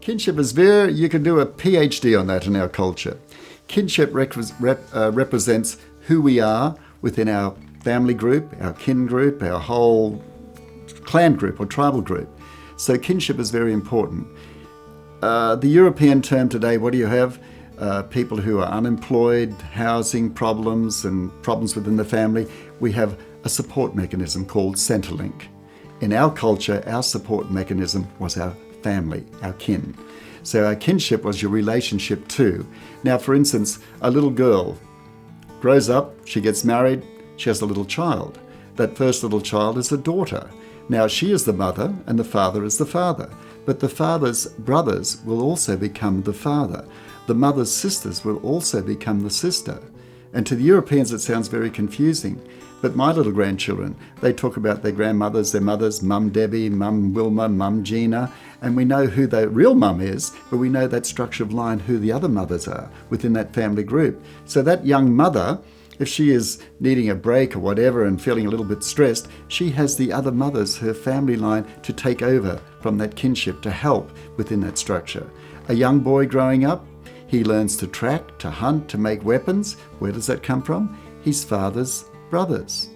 Kinship is you can do a PhD on that in our culture. Kinship represents who we are within our family group, our kin group, our whole clan group or tribal group. So kinship is very important. The European term today, what do you have? People who are unemployed, housing problems and problems within the family. We have a support mechanism called Centrelink. In our culture, our support mechanism was our family, our kin. So our kinship was your relationship too. Now, for instance, a little girl grows up, she gets married, she has a little child. That first little child is a daughter. Now, she is the mother and the father is the father. But the father's brothers will also become the father. The mother's sisters will also become the sister. And to the Europeans, it sounds very confusing. But my little grandchildren, they talk about their grandmothers, their mothers, Mum Debbie, Mum Wilma, Mum Gina, and we know who the real mum is, but we know that structure of line, who the other mothers are within that family group. So that young mother, if she is needing a break or whatever and feeling a little bit stressed, she has the other mothers, her family line, to take over from that kinship, to help within that structure. A young boy growing up, he learns to track, to hunt, to make weapons. Where does that come from? His father's brothers.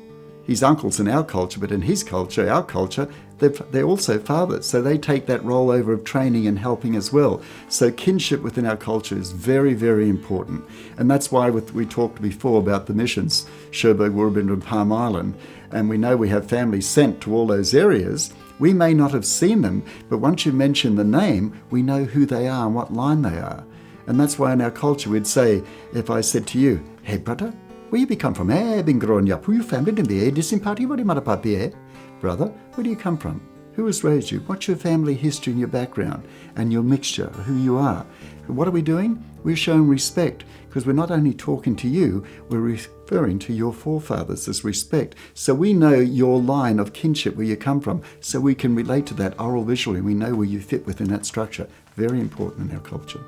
His uncles in our culture, but in his culture, our culture, they're also fathers. So they take that role over of training and helping as well. So kinship within our culture is very, very important. And that's why we talked before about the missions, Cherbourg, Woorabinda and Palm Island. And we know we have families sent to all those areas. We may not have seen them, but once you mention the name, we know who they are and what line they are. And that's why in our culture we'd say, if I said to you, hey brother, where you come from? Hey, been growing up. Who you family in the distant party? What do you brother, where do you come from? Who has raised you? What's your family history and your background and your mixture, who you are? What are we doing? We're showing respect because we're not only talking to you, we're referring to your forefathers as respect. So we know your line of kinship, where you come from, so we can relate to that oral visually. We know where you fit within that structure. Very important in our culture.